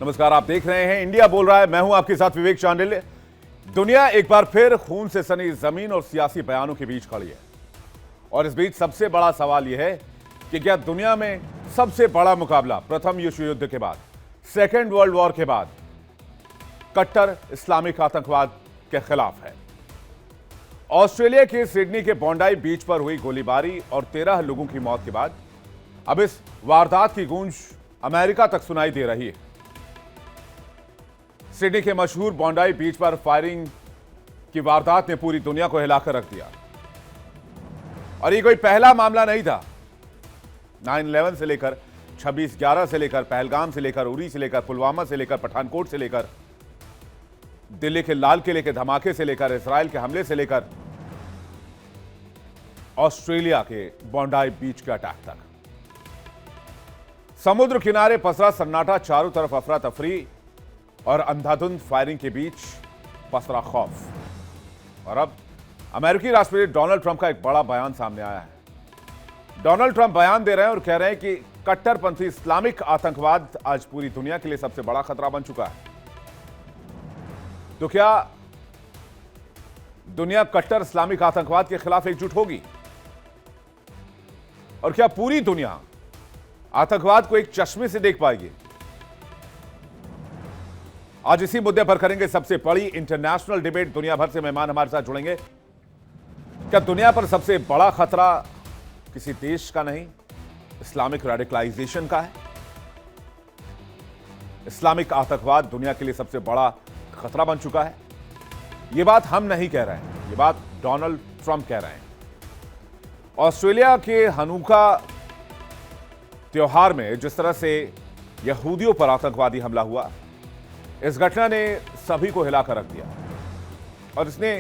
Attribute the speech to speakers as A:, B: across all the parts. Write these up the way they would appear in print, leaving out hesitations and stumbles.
A: नमस्कार, आप देख रहे हैं इंडिया बोल रहा है। मैं हूं आपके साथ विवेक चांडिल्य। दुनिया एक बार फिर खून से सनी जमीन और सियासी बयानों के बीच खड़ी है और इस बीच सबसे बड़ा सवाल यह है कि क्या दुनिया में सबसे बड़ा मुकाबला प्रथम विश्व युद्ध के बाद, सेकेंड वर्ल्ड वॉर के बाद कट्टर इस्लामिक आतंकवाद के खिलाफ है। ऑस्ट्रेलिया के सिडनी के बोंडाई बीच पर हुई गोलीबारी और 13 लोगों की मौत के बाद अब इस वारदात की गूंज अमेरिका तक सुनाई दे रही है। सिडनी के मशहूर बोंडाई बीच पर फायरिंग की वारदात ने पूरी दुनिया को हिलाकर रख दिया और ये कोई पहला मामला नहीं था। 9/11 से लेकर 26/11 से लेकर पहलगाम से लेकर उरी से लेकर पुलवामा से लेकर पठानकोट से लेकर दिल्ली के लाल किले के धमाके से लेकर इजराइल के हमले से लेकर ऑस्ट्रेलिया के बोंडाई बीच के अटैक तक, समुद्र किनारे पसरा सन्नाटा, चारों तरफ अफरा तफरी और अंधाधुंध फायरिंग के बीच पसरा खौफ। और अब अमेरिकी राष्ट्रपति डोनाल्ड ट्रंप का एक बड़ा बयान सामने आया है। डोनाल्ड ट्रंप बयान दे रहे हैं और कह रहे हैं कि कट्टरपंथी इस्लामिक आतंकवाद आज पूरी दुनिया के लिए सबसे बड़ा खतरा बन चुका है। तो क्या दुनिया कट्टर इस्लामिक आतंकवाद के खिलाफ एकजुट होगी और क्या पूरी दुनिया आतंकवाद को एक चश्मे से देख पाएगी? आज इसी मुद्दे पर करेंगे सबसे बड़ी इंटरनेशनल डिबेट। दुनिया भर से मेहमान हमारे साथ जुड़ेंगे। क्या दुनिया पर सबसे बड़ा खतरा किसी देश का नहीं, इस्लामिक रेडिकलाइजेशन का है? इस्लामिक आतंकवाद दुनिया के लिए सबसे बड़ा खतरा बन चुका है। यह बात हम नहीं कह रहे हैं, यह बात डोनाल्ड ट्रंप कह रहे हैं। ऑस्ट्रेलिया के हनूका त्योहार में जिस तरह से यहूदियों पर आतंकवादी हमला हुआ, इस घटना ने सभी को हिलाकर रख दिया और इसने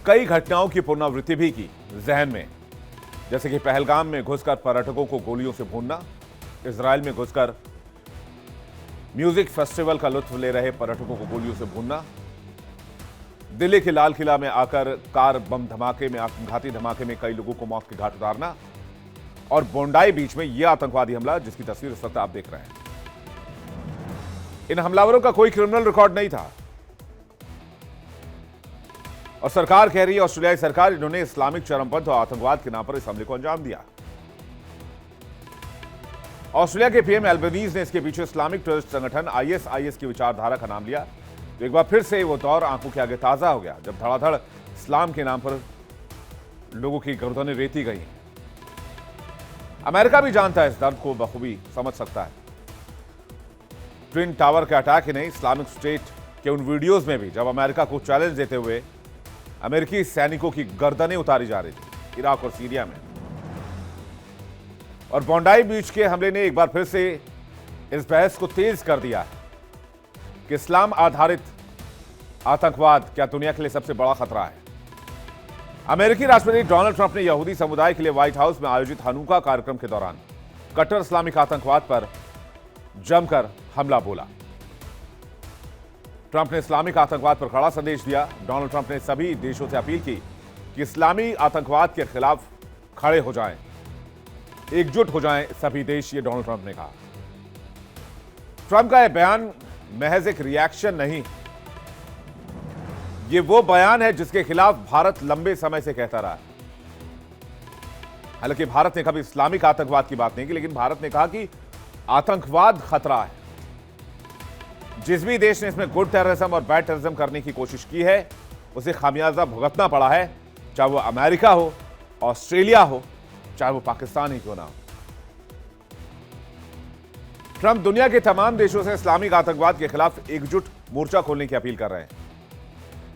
A: कई घटनाओं की पुनरावृत्ति भी की जहन में, जैसे कि पहलगाम में घुसकर पर्यटकों को गोलियों से भूनना, इजराइल में घुसकर म्यूजिक फेस्टिवल का लुत्फ ले रहे पर्यटकों को गोलियों से भूनना, दिल्ली के लाल किला में आकर कार बम धमाके में, आत्मघाती धमाके में कई लोगों को मौत के घाट उतारना और बोंडाई बीच में यह आतंकवादी हमला जिसकी तस्वीर इस वक्त आप देख रहे हैं। इन हमलावरों का कोई क्रिमिनल रिकॉर्ड नहीं था और सरकार कह रही है, ऑस्ट्रेलियाई सरकार, इन्होंने इस्लामिक चरमपंथ और आतंकवाद के नाम पर इस हमले को अंजाम दिया। ऑस्ट्रेलिया के पीएम एल्बनीज ने इसके पीछे इस्लामिक टेररिस्ट संगठन आईएसआईएस की विचारधारा का नाम लिया। तो एक बार फिर से वो दौर आंखों के आगे ताजा हो गया जब धड़ाधड़ इस्लाम के नाम पर लोगों की गर्दनें रेती गई। अमेरिका भी जानता है, इस दर्द को बखूबी समझ सकता है। ट्विन टावर के अटैक ही नहीं, इस्लामिक स्टेट के उन वीडियोस में भी जब अमेरिका को चैलेंज देते हुए अमेरिकी सैनिकों की गर्दनें उतारी जा रही थी इराक और सीरिया में। और बोंडाई बीच के हमले ने एक बार फिर से इस बहस को तेज कर दिया है कि इस्लाम आधारित आतंकवाद क्या दुनिया के लिए सबसे बड़ा खतरा है। अमेरिकी राष्ट्रपति डोनाल्ड ट्रंप ने यहूदी समुदाय के लिए व्हाइट हाउस में आयोजित हनूका कार्यक्रम के दौरान कट्टर इस्लामिक आतंकवाद पर जमकर हमला बोला। ट्रंप ने इस्लामिक आतंकवाद पर कड़ा संदेश दिया। डोनाल्ड ट्रंप ने सभी देशों से अपील की कि इस्लामी आतंकवाद के खिलाफ खड़े हो जाएं, एकजुट हो जाएं सभी देश, ये डोनाल्ड ट्रंप ने कहा। ट्रंप का यह बयान महज एक रिएक्शन नहीं, ये वो बयान है जिसके खिलाफ भारत लंबे समय से कहता रहा है। हालांकि भारत ने कभी इस्लामिक आतंकवाद की बात नहीं की, लेकिन भारत ने कहा कि आतंकवाद खतरा है। जिस भी देश ने इसमें गुड टेररिज्म और बैड टेररिज्म करने की कोशिश की है, उसे खामियाजा भुगतना पड़ा है, चाहे वो अमेरिका हो, ऑस्ट्रेलिया हो, चाहे वो पाकिस्तान ही क्यों ना हो। ट्रंप दुनिया के तमाम देशों से इस्लामिक आतंकवाद के खिलाफ एकजुट मोर्चा खोलने की अपील कर रहे हैं,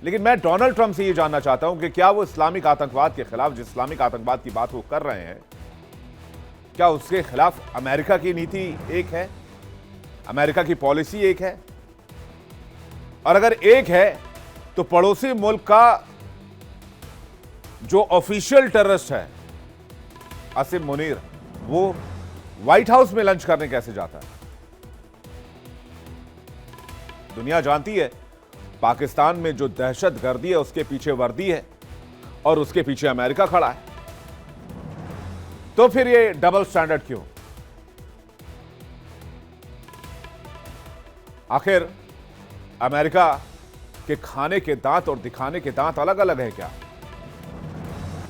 A: लेकिन मैं डोनाल्ड ट्रंप से यह जानना चाहता हूं कि क्या वो इस्लामिक आतंकवाद के खिलाफ, जिस इस्लामिक आतंकवाद की बात वो कर रहे हैं, क्या उसके खिलाफ अमेरिका की नीति एक है, अमेरिका की पॉलिसी एक है? और अगर एक है तो पड़ोसी मुल्क का जो ऑफिशियल टेररिस्ट है आसिम मुनीर, वो व्हाइट हाउस में लंच करने कैसे जाता है? दुनिया जानती है पाकिस्तान में जो दहशतगर्दी है उसके पीछे वर्दी है और उसके पीछे अमेरिका खड़ा है। तो फिर ये डबल स्टैंडर्ड क्यों? आखिर अमेरिका के खाने के दांत और दिखाने के दांत अलग अलग है क्या?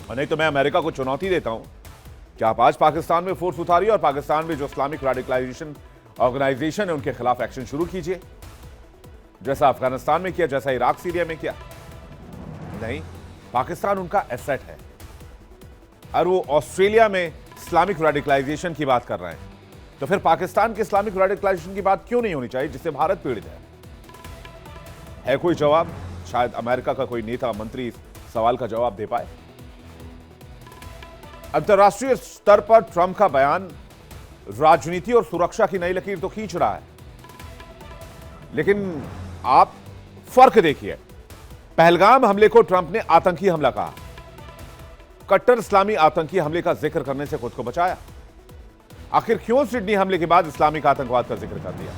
A: और नहीं तो मैं अमेरिका को चुनौती देता हूं कि आप आज पाकिस्तान में फोर्स उतारिए और पाकिस्तान में जो इस्लामिक रेडिकलाइजेशन ऑर्गेनाइजेशन है उनके खिलाफ एक्शन शुरू कीजिए, जैसा अफगानिस्तान में किया, जैसा इराक सीरिया में किया। नहीं, पाकिस्तान उनका एसेट है और वो ऑस्ट्रेलिया में इस्लामिक रेडिकलाइजेशन की बात कर रहे हैं, तो फिर पाकिस्तान के इस्लामिक रेडिकलाइजेशन की बात क्यों नहीं होनी चाहिए जिससे भारत पीड़ित है कोई जवाब? शायद अमेरिका का कोई नेता मंत्री इस सवाल का जवाब दे पाए। अंतर्राष्ट्रीय स्तर पर ट्रंप का बयान राजनीति और सुरक्षा की नई लकीर तो खींच रहा है, लेकिन आप फर्क देखिए। पहलगाम हमले को ट्रंप ने आतंकी हमला कहा, कट्टर इस्लामी आतंकी हमले का जिक्र करने से खुद को बचाया। आखिर क्यों सिडनी हमले के बाद इस्लामिक आतंकवाद का जिक्र कर दिया?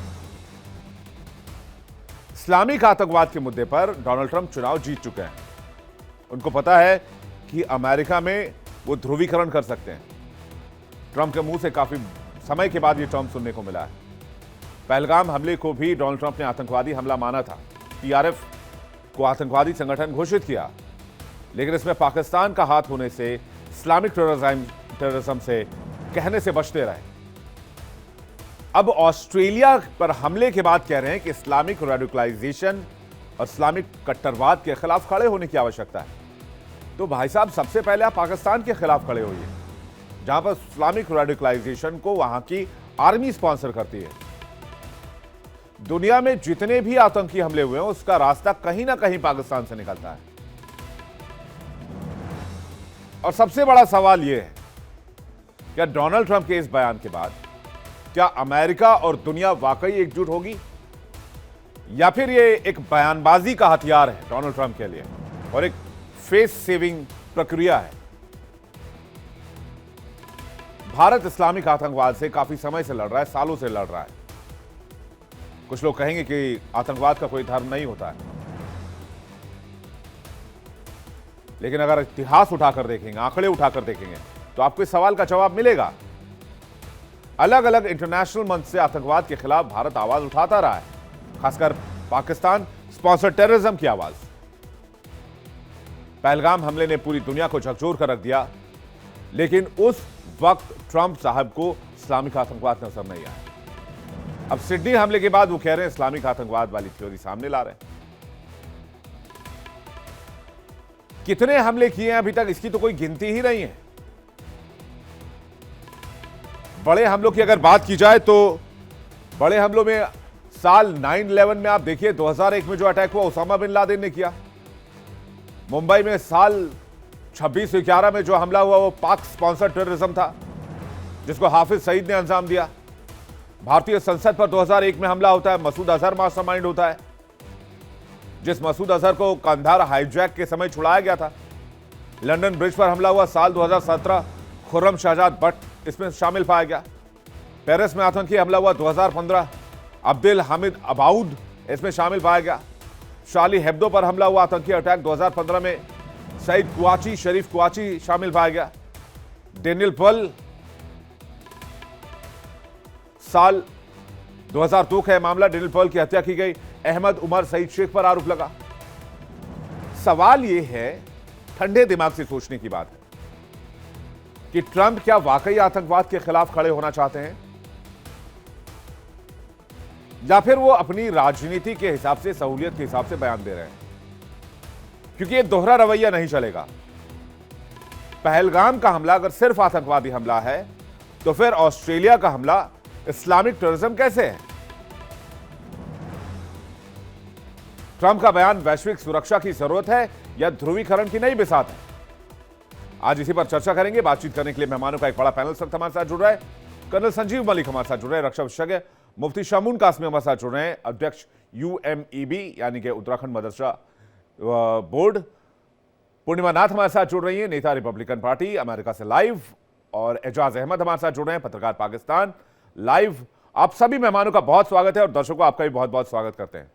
A: इस्लामिक आतंकवाद के मुद्दे पर डोनाल्ड ट्रंप चुनाव जीत चुके हैं। उनको पता है कि अमेरिका में वो ध्रुवीकरण कर सकते हैं। ट्रंप के मुंह से काफी समय के बाद ये टर्म सुनने को मिला है। पहलगाम हमले को भी डोनाल्ड ट्रंप ने आतंकवादी हमला माना था, टीआरएफ को आतंकवादी संगठन घोषित किया, लेकिन इसमें पाकिस्तान का हाथ होने से इस्लामिक टेररिज्म से कहने से बचते रहे। अब ऑस्ट्रेलिया पर हमले के बाद कह रहे हैं कि इस्लामिक रेडिकलाइजेशन और इस्लामिक कट्टरवाद के खिलाफ खड़े होने की आवश्यकता है। तो भाई साहब, सबसे पहले आप पाकिस्तान के खिलाफ खड़े होइए, जहां पर इस्लामिक रेडिकलाइजेशन को वहां की आर्मी स्पॉन्सर करती है। दुनिया में जितने भी आतंकी हमले हुए हैं उसका रास्ता कहीं ना कहीं पाकिस्तान से निकलता है। और सबसे बड़ा सवाल यह है, क्या डोनाल्ड ट्रंप के इस बयान के बाद क्या अमेरिका और दुनिया वाकई एकजुट होगी, या फिर यह एक बयानबाजी का हथियार है डोनाल्ड ट्रंप के लिए और एक फेस सेविंग प्रक्रिया है? भारत इस्लामिक आतंकवाद से काफी समय से लड़ रहा है, सालों से लड़ रहा है। कुछ लोग कहेंगे कि आतंकवाद का कोई धर्म नहीं होता है, लेकिन अगर इतिहास उठाकर देखेंगे, आंकड़े उठाकर देखेंगे, तो आपको इस सवाल का जवाब मिलेगा। अलग अलग इंटरनेशनल मंच से आतंकवाद के खिलाफ भारत आवाज उठाता रहा है, खासकर पाकिस्तान स्पॉन्सर टेररिज्म की आवाज। पहलगाम हमले ने पूरी दुनिया को झकझोर कर रख दिया, लेकिन उस वक्त ट्रंप साहब को इस्लामिक आतंकवाद नजर नहीं आया। अब सिडनी हमले के बाद वो कह रहे हैं इस्लामिक आतंकवाद वाली थ्योरी सामने ला रहे हैं। कितने हमले किए हैं अभी तक, इसकी तो कोई गिनती ही नहीं है। बड़े हमलों की अगर बात की जाए तो बड़े हमलों में साल 9/11 में आप देखिए, 2001 में जो अटैक हुआ उसामा बिन लादेन ने किया। मुंबई में साल 26/11 में जो हमला हुआ वो पाक स्पॉन्सर टेररिज्म था, जिसको हाफिज सईद ने अंजाम दिया। भारतीय संसद पर 2001 में हमला होता है, मसूद अजहर मास्टरमाइंड होता है, जिस मसूद अजहर को कंधार हाईजैक के समय छुड़ाया गया था। लंदन ब्रिज पर हमला हुआ साल 2017, खुर्रम शहजाद भट्ट इसमें शामिल पाया गया। पेरिस में आतंकी हमला हुआ 2015, अब्दुल हामिद अबाउद इसमें शामिल पाया गया। शार्ली हेब्दो पर हमला हुआ आतंकी अटैक 2015 में सईद कुआची, शरीफ कुआची शामिल पाया गया। डेनियल पर्ल साल 2002 का मामला, डेनियल पर्ल की हत्या की गई, अहमद उमर सईद शेख पर आरोप लगा। सवाल यह है, ठंडे दिमाग से सोचने की बात है कि ट्रंप क्या वाकई आतंकवाद के खिलाफ खड़े होना चाहते हैं, या फिर वो अपनी राजनीति के हिसाब से, सहूलियत के हिसाब से बयान दे रहे हैं? क्योंकि ये दोहरा रवैया नहीं चलेगा। पहलगाम का हमला अगर सिर्फ आतंकवादी हमला है, तो फिर ऑस्ट्रेलिया का हमला इस्लामिक टेररिज्म कैसे है? ट्रंप का बयान वैश्विक सुरक्षा की जरूरत है या ध्रुवीकरण की नई बिसात है? आज इसी पर चर्चा करेंगे। बातचीत करने के लिए मेहमानों का एक बड़ा पैनल सख्त हमारे साथ जुड़ रहा है। कर्नल संजीव मलिक हमारे साथ जुड़ रहे हैं, रक्षा विशेषज्ञ। मुफ्ती शामून कासमी हमारे साथ जुड़ रहे हैं, अध्यक्ष UMEB यानी कि उत्तराखंड मदरसा बोर्ड। पूर्णिमा नाथ हमारे साथ जुड़ रही है, नेता रिपब्लिकन पार्टी अमेरिका से लाइव। और एजाज अहमद हमारे साथ जुड़ रहे हैं, पत्रकार पाकिस्तान लाइव। आप सभी मेहमानों का बहुत स्वागत है और दर्शकों आपका भी बहुत बहुत स्वागत करते हैं।